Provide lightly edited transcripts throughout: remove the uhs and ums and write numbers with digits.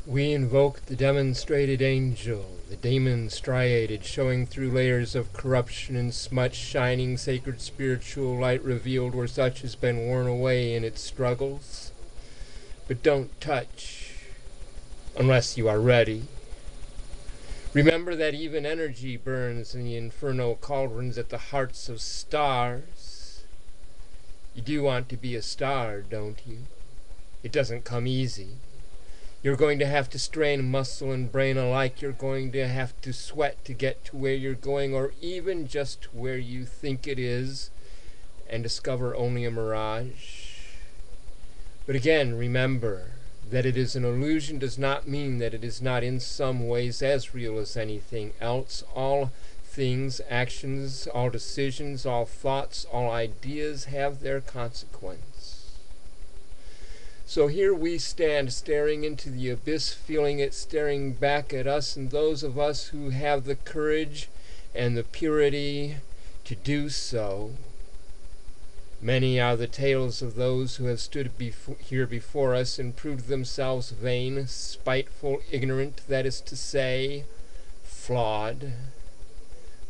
We invoke the demonstrated angel, the demon striated, showing through layers of corruption and smut, shining sacred spiritual light revealed where such has been worn away in its struggles. But don't touch, unless you are ready. Remember that even energy burns in the infernal cauldrons at the hearts of stars. You do want to be a star, don't you? It doesn't come easy. You're going to have to strain muscle and brain alike. You're going to have to sweat to get to where you're going, or even just where you think it is, and discover only a mirage. But again, remember that it is an illusion does not mean that it is not in some ways as real as anything else. All things, actions, all decisions, all thoughts, all ideas have their consequence. So here we stand, staring into the abyss, feeling it staring back at us, and those of us who have the courage and the purity to do so. Many are the tales of those who have stood here before us and proved themselves vain, spiteful, ignorant, that is to say, flawed.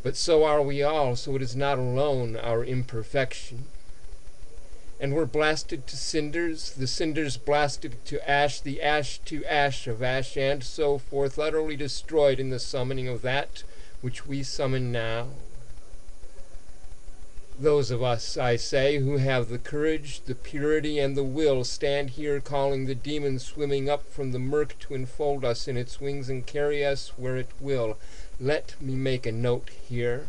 But so are we all, so it is not alone our imperfection. And we're blasted to cinders, the cinders blasted to ash, the ash to ash of ash, and so forth, utterly destroyed in the summoning of that which we summon now. Those of us, I say, who have the courage, the purity, and the will, stand here calling the demon swimming up from the murk to enfold us in its wings and carry us where it will. Let me make a note here.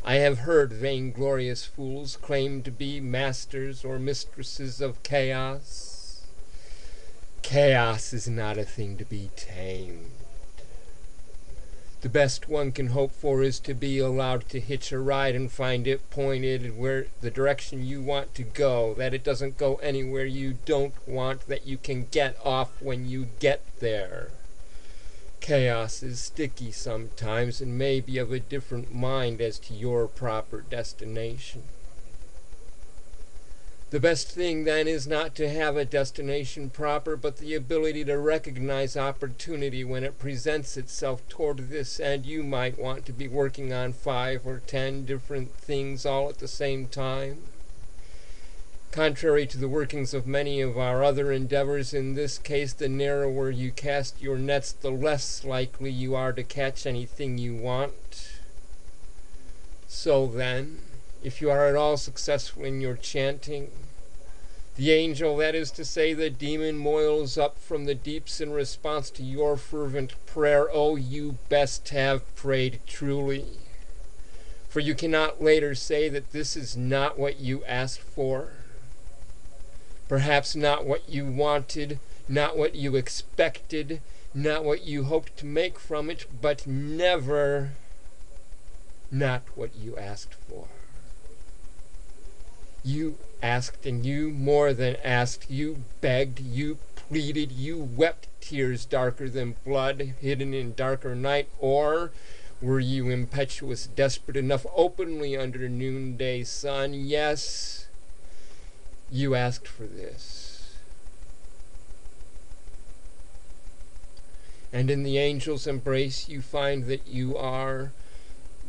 I have heard vainglorious fools claim to be masters or mistresses of chaos. Chaos is not a thing to be tamed. The best one can hope for is to be allowed to hitch a ride and find it pointed where the direction you want to go, that it doesn't go anywhere you don't want, that you can get off when you get there. Chaos is sticky sometimes and may be of a different mind as to your proper destination. The best thing, then, is not to have a destination proper, but the ability to recognize opportunity when it presents itself toward this end. You might want to be working on 5 or 10 different things all at the same time. Contrary to the workings of many of our other endeavors, in this case, the narrower you cast your nets, the less likely you are to catch anything you want. So then, if you are at all successful in your chanting, the angel, that is to say, the demon, moils up from the deeps in response to your fervent prayer. Oh, you best have prayed truly, for you cannot later say that this is not what you asked for. Perhaps not what you wanted, not what you expected, not what you hoped to make from it, but never not what you asked for. You asked, and you more than asked. You begged, you pleaded, you wept tears darker than blood, hidden in darker night. Or were you impetuous, desperate enough, openly under noonday sun? Yes, you asked for this. And in the angel's embrace you find that you are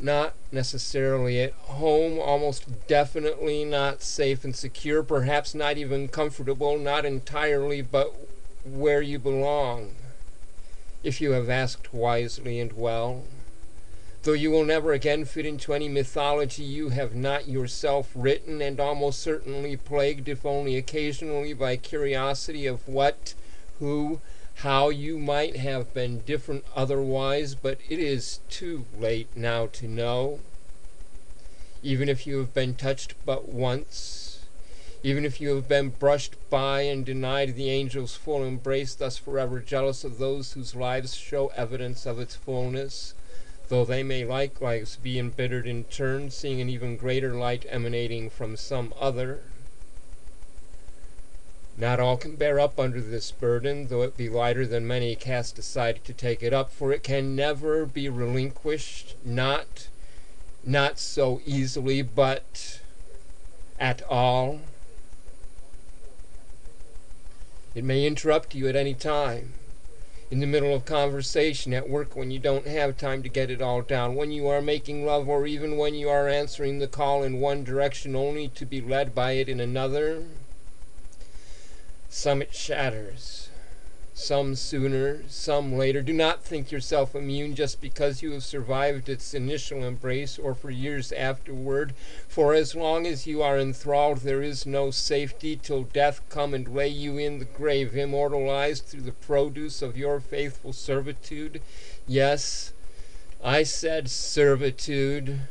not necessarily at home, almost definitely not safe and secure, perhaps not even comfortable, not entirely, but where you belong, if you have asked wisely and well. Though you will never again fit into any mythology you have not yourself written, and almost certainly plagued, if only occasionally, by curiosity of what, who, how you might have been different otherwise, but it is too late now to know. Even if you have been touched but once, even if you have been brushed by and denied the angel's full embrace, thus forever jealous of those whose lives show evidence of its fullness, though they may likewise be embittered in turn, seeing an even greater light emanating from some other. Not all can bear up under this burden, though it be lighter than many cast aside to take it up, for it can never be relinquished, not so easily, but at all. It may interrupt you at any time. In the middle of conversation, at work when you don't have time to get it all down, when you are making love, or even when you are answering the call in one direction only to be led by it in another. Some it shatters, some sooner, some later. Do not think yourself immune just because you have survived its initial embrace or for years afterward. For as long as you are enthralled, there is no safety till death come and lay you in the grave, immortalized through the produce of your faithful servitude. Yes, I said servitude.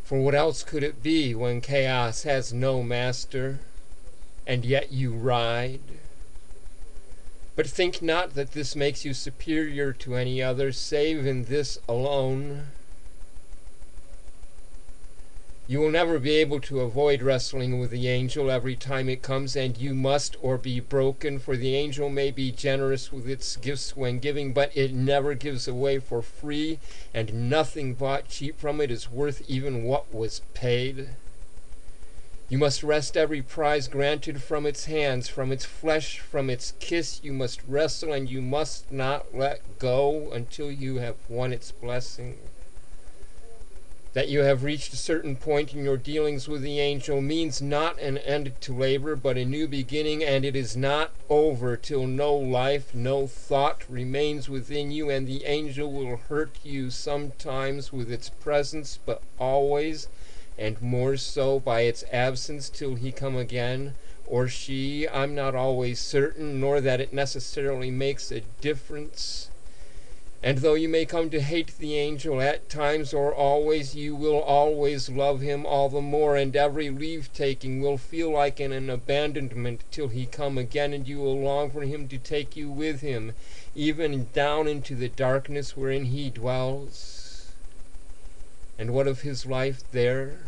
For what else could it be when chaos has no master, and yet you ride? But think not that this makes you superior to any other, save in this alone. You will never be able to avoid wrestling with the angel every time it comes, and you must, or be broken, for the angel may be generous with its gifts when giving, but it never gives away for free, and nothing bought cheap from it is worth even what was paid. You must wrest every prize granted from its hands, from its flesh, from its kiss. You must wrestle, and you must not let go until you have won its blessing. That you have reached a certain point in your dealings with the angel means not an end to labor, but a new beginning, and it is not over till no life, no thought remains within you, and the angel will hurt you sometimes with its presence, but always and more so by its absence till he come again, or she. I'm not always certain, nor that it necessarily makes a difference. And though you may come to hate the angel at times or always, you will always love him all the more, and every leave-taking will feel like an abandonment till he come again, and you will long for him to take you with him, even down into the darkness wherein he dwells. And what of his life there?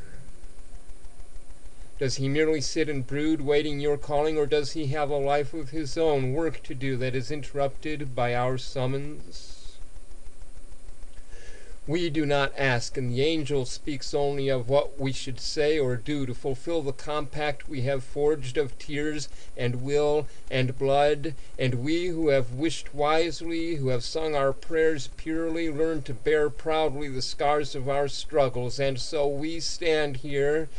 Does he merely sit and brood, waiting your calling, or does he have a life of his own, work to do that is interrupted by our summons? We do not ask, and the angel speaks only of what we should say or do to fulfill the compact we have forged of tears and will and blood. And we who have wished wisely, who have sung our prayers purely, learn to bear proudly the scars of our struggles. And so we stand here,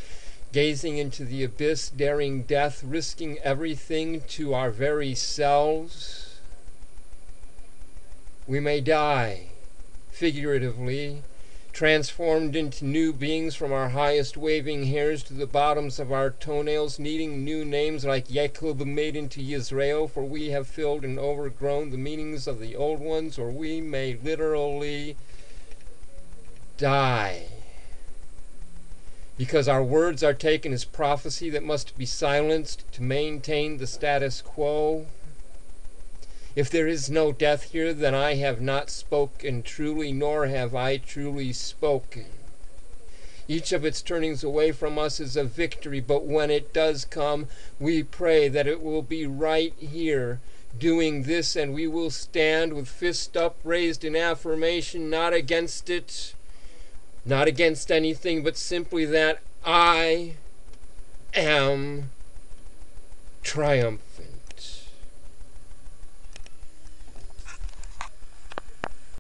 gazing into the abyss, daring death, risking everything to our very selves. We may die, figuratively, transformed into new beings from our highest waving hairs to the bottoms of our toenails, needing new names like Jacob made into Yisrael, for we have filled and overgrown the meanings of the old ones, or we may literally die, because our words are taken as prophecy that must be silenced to maintain the status quo. If there is no death here, then I have not spoken truly, nor have I truly spoken. Each of its turnings away from us is a victory, but when it does come, we pray that it will be right here, doing this, and we will stand with fist upraised in affirmation, not against it, not against anything, but simply that I am triumphant.